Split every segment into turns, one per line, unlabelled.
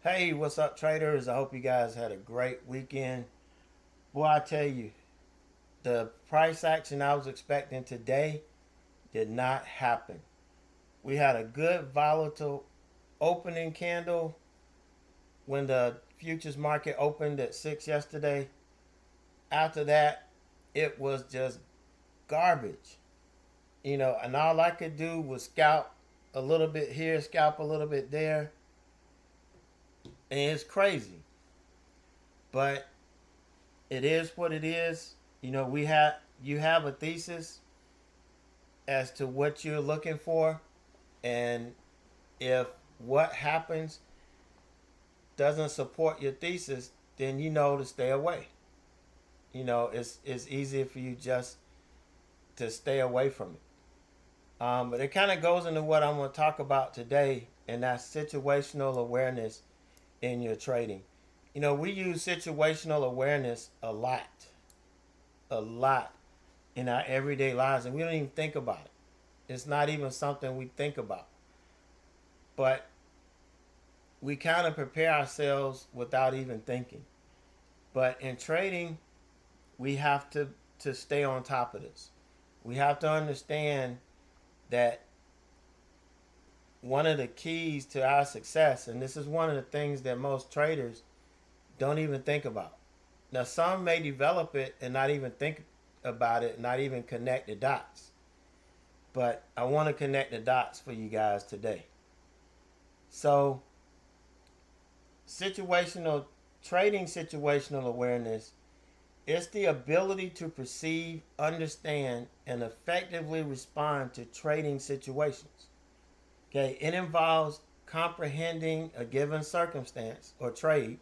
Hey, what's up, traders? I hope you guys had a great weekend. Boy, I tell you, the price action I was expecting today did not happen. We had a good volatile opening candle when the futures market opened at 6 yesterday. After that, it was just garbage. And all I could do was scalp a little bit here, scalp a little bit there, and it's crazy. But it is what it is. You have a thesis as to what you're looking for, and if what happens doesn't support your thesis, then you know to stay away. It's easier for you just to stay away from it. But it kind of goes into what I'm going to talk about today, and that's situational awareness in your trading. We use situational awareness a lot in our everyday lives, and we don't even think about it. It's not even something we think about. But we kind of prepare ourselves without even thinking. But in trading, we have to stay on top of this. We have to understand that one of the keys to our success, and this is one of the things that most traders don't even think about. Now, some may develop it and not even think about it, not even connect the dots. But I want to connect the dots for you guys today. So, situational trading situational awareness is the ability to perceive, understand, and effectively respond to trading situations. Okay, it involves comprehending a given circumstance or trade,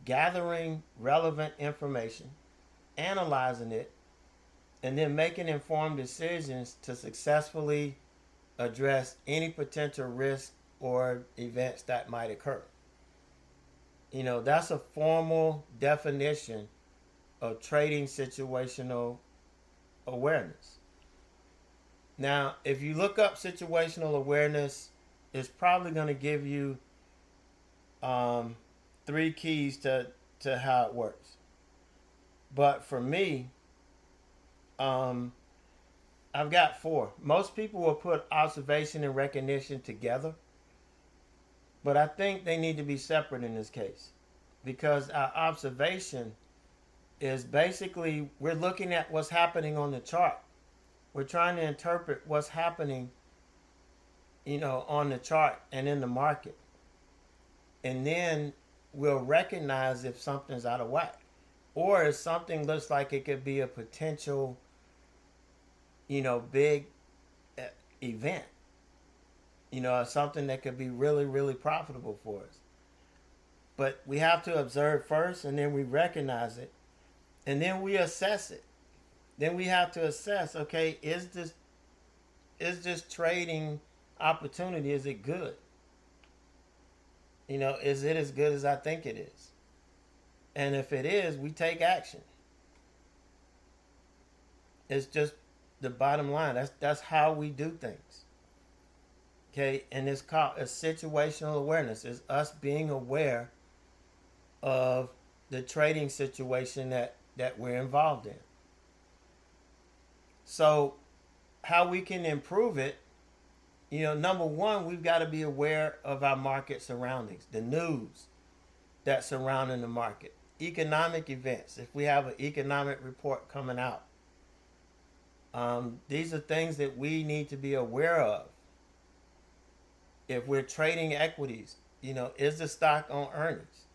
gathering relevant information, analyzing it, and then making informed decisions to successfully address any potential risk or events that might occur. That's a formal definition of trading situational awareness. Now, if you look up situational awareness, it's probably going to give you um, three keys to how it works. But for me, um, I've got four. Most people will put observation and recognition together, but I think they need to be separate in this case because our observation is basically we're looking at what's happening on the chart. We're trying to interpret what's happening, on the chart and in the market. And then we'll recognize if something's out of whack. Or if something looks like it could be a potential, big event. Something that could be really, really profitable for us. But we have to observe first and then we recognize it. And then we assess it. Then we have to assess, okay, is this trading opportunity, is it good? Is it as good as I think it is? And if it is, we take action. It's just the bottom line. That's how we do things. Okay, and it's called a situational awareness. It's us being aware of the trading situation that we're involved in. So how we can improve it, number one, we've got to be aware of our market surroundings, the news that's surrounding the market, economic events. If we have an economic report coming out, these are things that we need to be aware of. If we're trading equities, is the stock on earnings,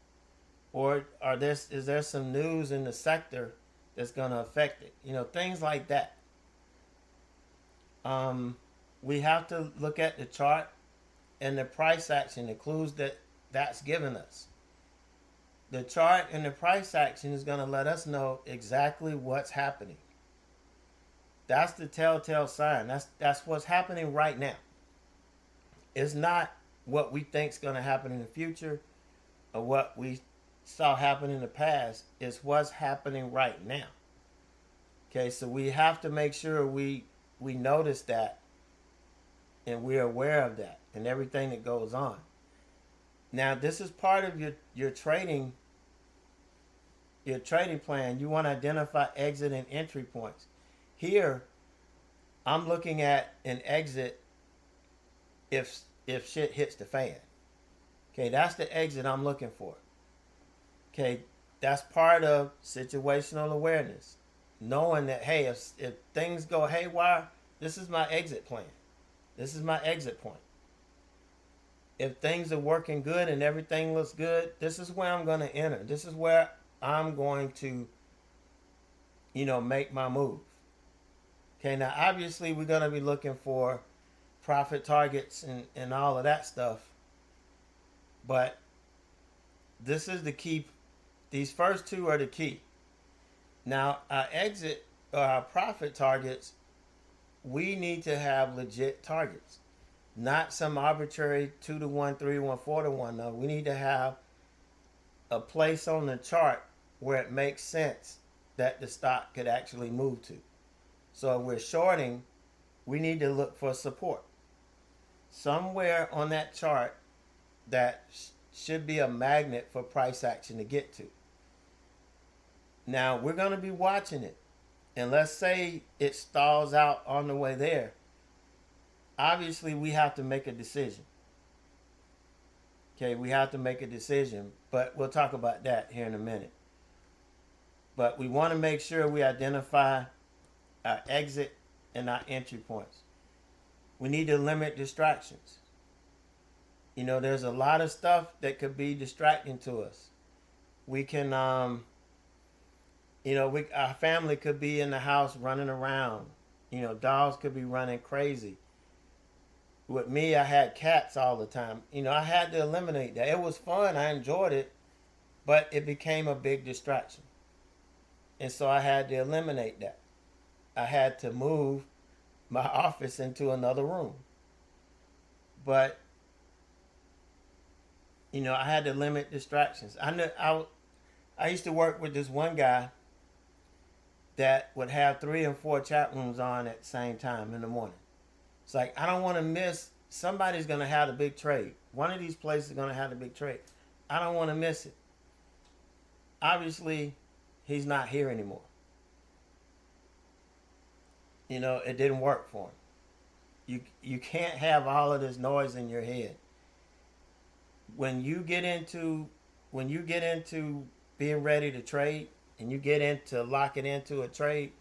or is there some news in the sector that's going to affect it? Things like that. We have to look at the chart and the price action, the clues that's given us. The chart and the price action is going to let us know exactly what's happening. That's the telltale sign. That's what's happening right now. It's not what we think is going to happen in the future or what we saw happen in the past. It's what's happening right now. Okay, so we have to make sure we notice that and we're aware of that and everything that goes on. Now, this is part of your trading plan. You want to identify exit and entry points. Here, I'm looking at an exit if shit hits the fan. Okay, that's the exit I'm looking for. Okay, that's part of situational awareness. Knowing that, hey, if things go haywire, this is my exit plan. This is my exit point. If things are working good and everything looks good, this is where I'm going to enter. This is where I'm going to, make my move. Okay, now obviously we're going to be looking for profit targets and all of that stuff. But this is the key. These first two are the key. Now, our exit or our profit targets, we need to have legit targets, not some arbitrary 2-to-1, 3-to-1, 4-to-1. No, we need to have a place on the chart where it makes sense that the stock could actually move to. So if we're shorting, we need to look for support somewhere on that chart that should be a magnet for price action to get to. Now, we're going to be watching it. And let's say it stalls out on the way there. Obviously, we have to make a decision. Okay, we have to make a decision. But we'll talk about that here in a minute. But we want to make sure we identify our exit and our entry points. We need to limit distractions. There's a lot of stuff that could be distracting to us. We can, our family could be in the house running around. Dogs could be running crazy. With me, I had cats all the time. I had to eliminate that. It was fun. I enjoyed it, but it became a big distraction. And so I had to eliminate that. I had to move my office into another room. But I had to limit distractions. I used to work with this one guy that would have 3 and 4 chat rooms on at the same time in the morning. It's like, I don't want to miss. Somebody's going to have a big trade. One of these places is going to have a big trade. I don't want to miss it. Obviously, he's not here anymore. It didn't work for him. You can't have all of this noise in your head. When you get into being ready to trade and you get into locking into a trade,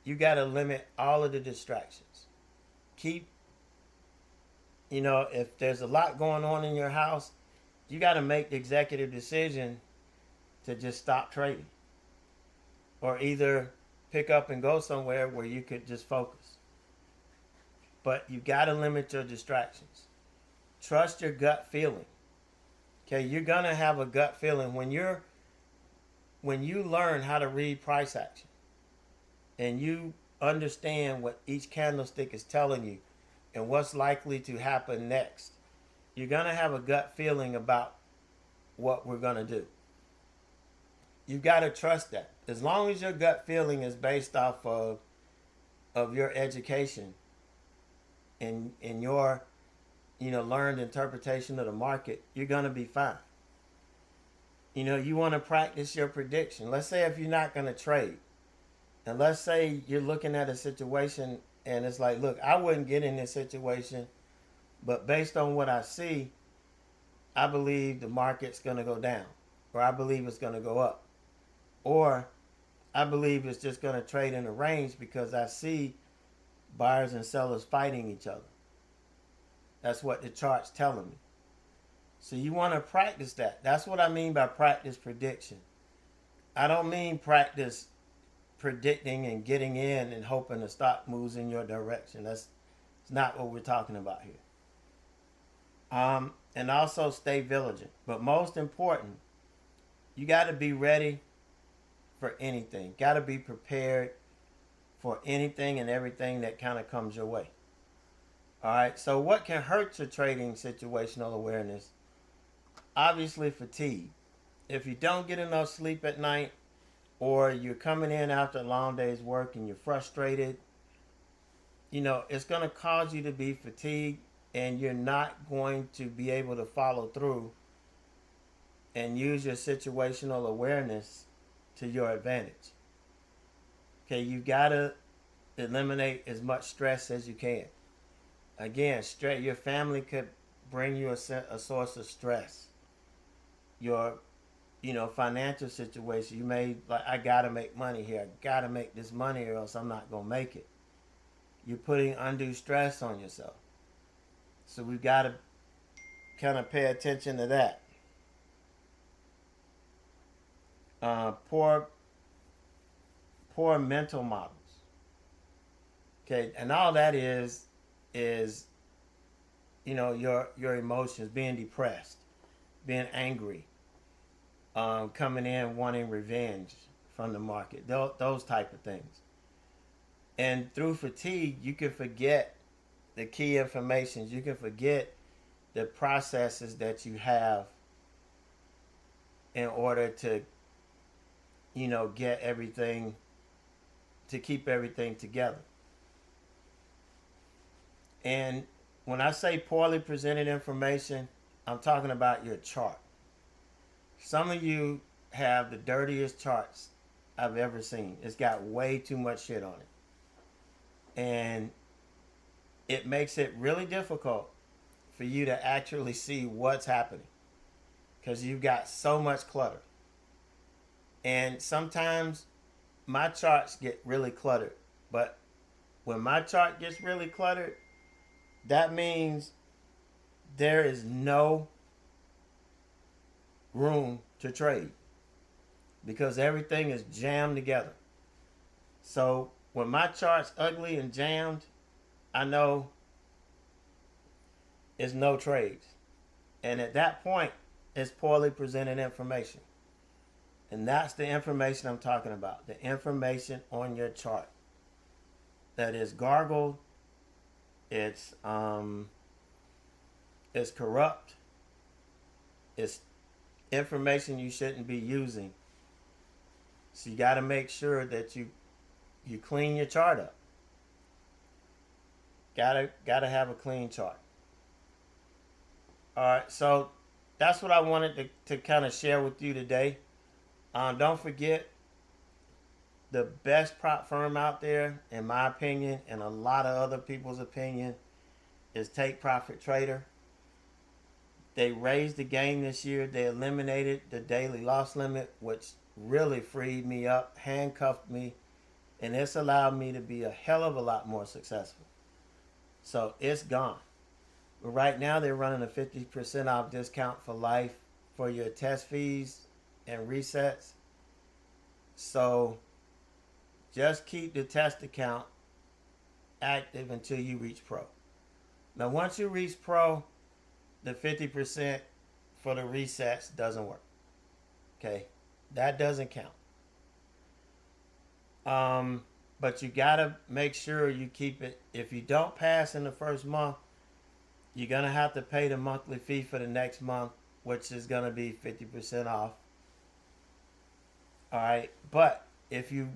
you got to limit all of the distractions. If there's a lot going on in your house, you got to make the executive decision to just stop trading, or either pick up and go somewhere where you could just focus. But you got to limit your distractions. Trust your gut feeling. Okay, you're gonna have a gut feeling when you learn how to read price action and you understand what each candlestick is telling you and what's likely to happen next. You're gonna have a gut feeling about what we're gonna do. You've got to trust that. As long as your gut feeling is based off of your education and your learned interpretation of the market, you're going to be fine. You want to practice your prediction. Let's say if you're not going to trade, and let's say you're looking at a situation and it's like, look, I wouldn't get in this situation, but based on what I see, I believe the market's going to go down, or I believe it's going to go up, or I believe it's just going to trade in a range because I see buyers and sellers fighting each other. That's what the chart's telling me. So you want to practice that. That's what I mean by practice prediction. I don't mean practice predicting and getting in and hoping the stock moves in your direction. That's not what we're talking about here. And also stay vigilant. But most important, you got to be ready for anything. Got to be prepared for anything and everything that kind of comes your way. All right, so what can hurt your trading situational awareness? Obviously, fatigue. If you don't get enough sleep at night, or you're coming in after a long day's work and you're frustrated, it's going to cause you to be fatigued, and you're not going to be able to follow through and use your situational awareness to your advantage. Okay, you gotta eliminate as much stress as you can. Again, stress. Your family could bring you a source of stress. Your, financial situation. You may like, I gotta make money here. I gotta make this money, or else I'm not gonna make it. You're putting undue stress on yourself. So we've got to kind of pay attention to that. Poor, poor mental models. Okay, and all that is your emotions, being depressed, being angry, coming in wanting revenge from the market, those type of things. And through fatigue, you can forget the key information. You can forget the processes that you have in order to, get everything, to keep everything together. And when I say poorly presented information, I'm talking about your chart. Some of you have the dirtiest charts I've ever seen. It's got way too much shit on it. And it makes it really difficult for you to actually see what's happening because you've got so much clutter. And sometimes my charts get really cluttered. But when my chart gets really cluttered, that means there is no room to trade because everything is jammed together. So when my chart's ugly and jammed, I know it's no trades. And at that point, it's poorly presented information. And that's the information I'm talking about. The information on your chart that is gargled, it's corrupt, it's information you shouldn't be using. So you got to make sure that you clean your chart up. Gotta have a clean chart. All right, so that's what I wanted to kind of share with you today. Don't forget, the best prop firm out there, in my opinion, and a lot of other people's opinion, is Take Profit Trader. They raised the game this year. They eliminated the daily loss limit, which really freed me up, handcuffed me, and it's allowed me to be a hell of a lot more successful. So it's gone. But right now they're running a 50% off discount for life for your test fees and resets. So just keep the test account active until you reach pro. Now once you reach pro, the 50% for the resets doesn't work. Okay, that doesn't count. But you gotta make sure you keep it. If you don't pass in the first month, you're gonna have to pay the monthly fee for the next month, which is gonna be 50% off. All right, but if you,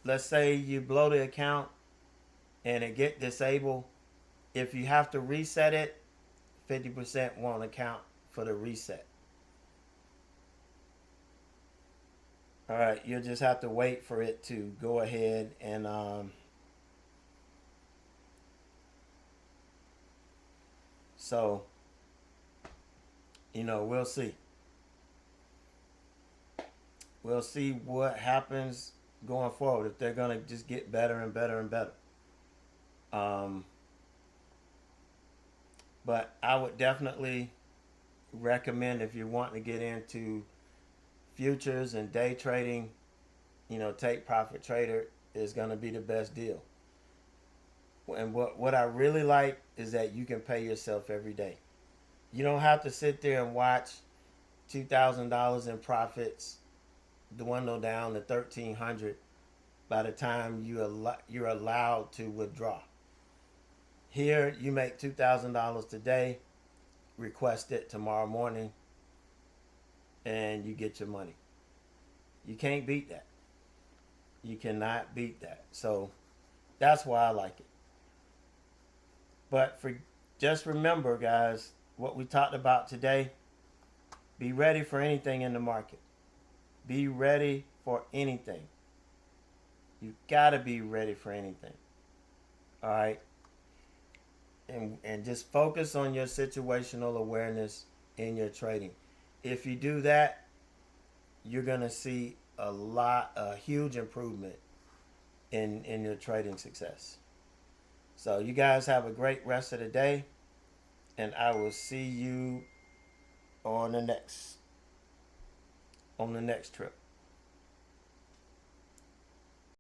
let's say you blow the account and it get disabled, if you have to reset it, 50% won't account for the reset. All right, you'll just have to wait for it to go ahead and so we'll see. We'll see what happens going forward, if they're gonna just get better and better and better. But I would definitely recommend, if you're wanting to get into futures and day trading, Take Profit Trader is going to be the best deal. And what I really like is that you can pay yourself every day. You don't have to sit there and watch $2,000 in profits dwindle down to $1,300 by the time you're allowed to withdraw. Here, you make $2,000 today, request it tomorrow morning, and you get your money. You can't beat that. You cannot beat that. So that's why I like it. But just remember, guys, what we talked about today. Be ready for anything in the market. Be ready for anything. You gotta be ready for anything. All right. And just focus on your situational awareness in your trading. If you do that, you're gonna see a huge improvement in your trading success. So you guys have a great rest of the day, and I will see you on the next trip.